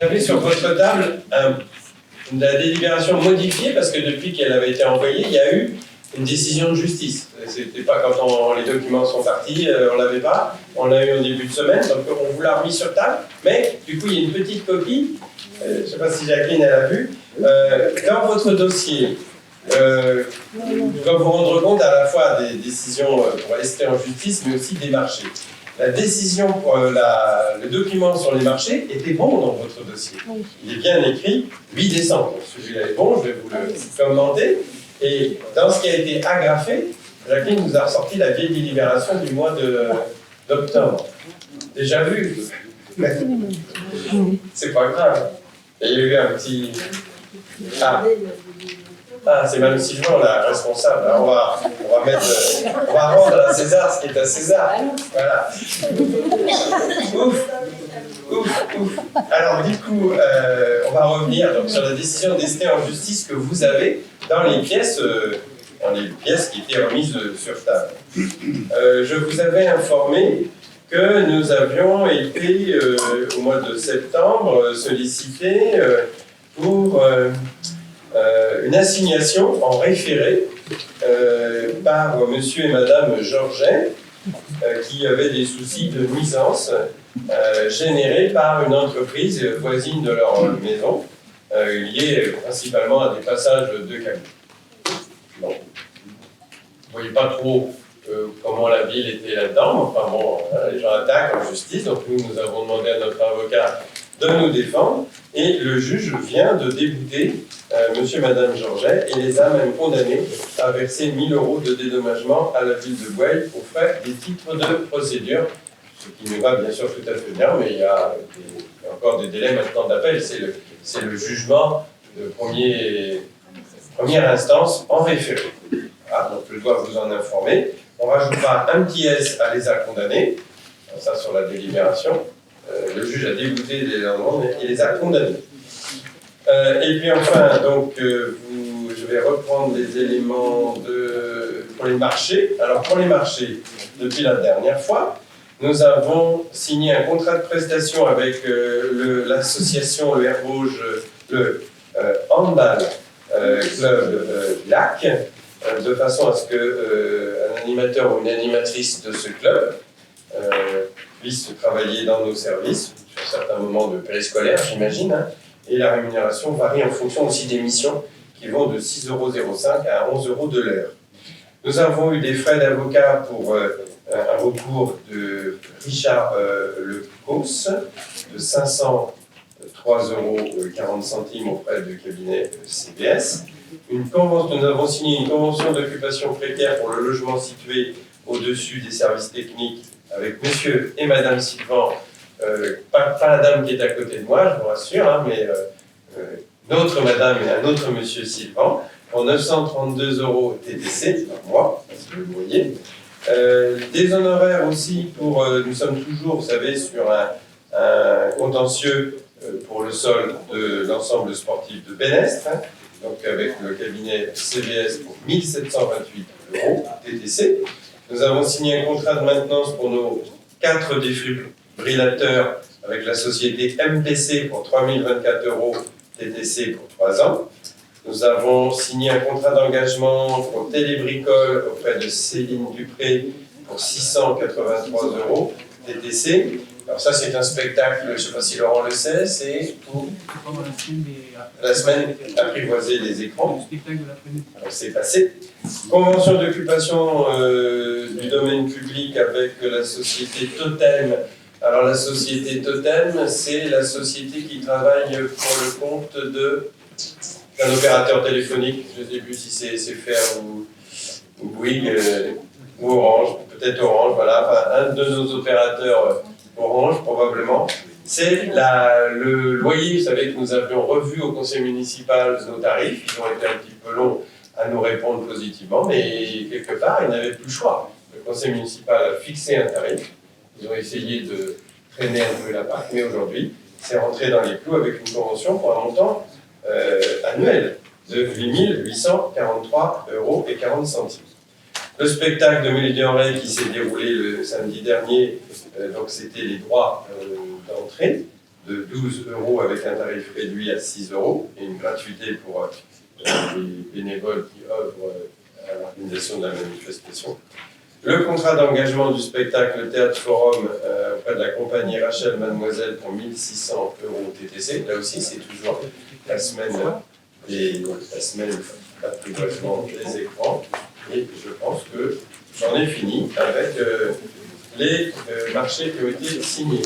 Vous avez sur votre table la délibération modifiée parce que depuis qu'elle avait été envoyée, il y a eu une décision de justice. C'était pas quand les documents sont partis, on l'avait pas. On l'a eu en début de semaine, donc on vous l'a remis sur table. Mais du coup, il y a une petite copie. Je ne sais pas si Jacqueline elle a vu. Dans votre dossier, vous devez vous rendre compte à la fois des décisions pour rester en justice, mais aussi des marchés. La décision pour le document sur les marchés était bon dans votre dossier. Il est bien écrit 8 décembre. Celui-là est bon, je vais vous le commenter. Et dans ce qui a été agrafé, Jacqueline nous a ressorti la vieille délibération du mois d'octobre. Déjà vu. C'est pas grave. Il y a eu un petit... Ah, c'est Mme Sylvain, la responsable. Alors on va rendre à César ce qui est à César. Voilà. Ouf. Alors, du coup, on va revenir donc, sur la décision d'ester en justice que vous avez dans les pièces qui étaient remises sur table. Je vous avais informé que nous avions été, au mois de septembre, sollicités pour une assignation en référé par monsieur et madame Georget, qui avaient des soucis de nuisance générés par une entreprise voisine de leur maison, liée principalement à des passages de camions. Bon. Vous ne voyez pas trop comment la ville était là-dedans, mais enfin bon, les gens attaquent en justice, donc nous avons demandé à notre avocat de nous défendre, et le juge vient de débouter monsieur et madame Georget et les a même condamnés à verser 1 000 € de dédommagement à la ville de Boueil aux frais des titres de procédure, ce qui nous va bien sûr tout à fait bien, mais il y a encore des délais maintenant d'appel, c'est le jugement de première instance en référé. Voilà, donc je dois vous en informer. On rajoutera un petit S à les a condamnés, ça sur la délibération. Le juge a débouté les demandes et les a condamnés. Et puis enfin, donc, je vais reprendre les éléments pour les marchés. Alors pour les marchés, depuis la dernière fois, nous avons signé un contrat de prestation avec l'association Le Air Rouge, le Handball Club Lac, de façon à ce qu'un animateur ou une animatrice de ce club puisse travailler dans nos services, sur certains moments de périscolaire, j'imagine, hein, et la rémunération varie en fonction aussi des missions qui vont de 6,05 € à 11 € de l'heure. Nous avons eu des frais d'avocat pour un recours de Richard Lecos de 503,40 € auprès du cabinet CBS. Nous avons signé une convention d'occupation précaire pour le logement situé au-dessus des services techniques avec monsieur et madame Sylvain, pas la dame qui est à côté de moi, je vous rassure, hein, mais notre madame et un autre monsieur Sylvain, pour 932 € TTC par mois, parce que vous voyez. Des honoraires aussi pour, nous sommes toujours, vous savez, sur un contentieux pour le sol de l'ensemble sportif de Bénestre, hein, donc avec le cabinet CBS pour 1 728 € TTC. Nous avons signé un contrat de maintenance pour nos 4 défibrillateurs avec la société MPC pour 3 024 € TTC pour 3 ans. Nous avons signé un contrat d'engagement pour Télébricole auprès de Céline Dupré pour 683 € TTC. Alors ça, c'est un spectacle, je ne sais pas si Laurent le sait, c'est pour la semaine apprivoiser les écrans. Alors c'est passé. Convention d'occupation du domaine public avec la société Totem. Alors la société Totem, c'est la société qui travaille pour le compte d'un opérateur téléphonique. Je ne sais plus si c'est SFR ou Bouygues ou Orange, peut-être Orange, voilà, enfin, un de nos opérateurs Orange probablement. C'est le loyer, vous savez que nous avions revu au conseil municipal nos tarifs, ils ont été un petit peu longs à nous répondre positivement, mais quelque part, ils n'avaient plus le choix. Le conseil municipal a fixé un tarif, ils ont essayé de traîner un peu la patte, mais aujourd'hui, c'est rentré dans les clous avec une convention pour un montant annuel de 8 843,40 €. Le spectacle de Mélodie en Rêve qui s'est déroulé le samedi dernier, donc c'était les droits d'entrée de 12 € avec un tarif réduit à 6 € et une gratuité pour les bénévoles qui œuvrent à l'organisation de la manifestation. Le contrat d'engagement du spectacle Théâtre Forum auprès de la compagnie Rachel Mademoiselle pour 1 600 € TTC. Là aussi, c'est toujours la semaine d'apprivoisement des écrans. Et je pense que j'en ai fini avec les marchés qui ont été signés.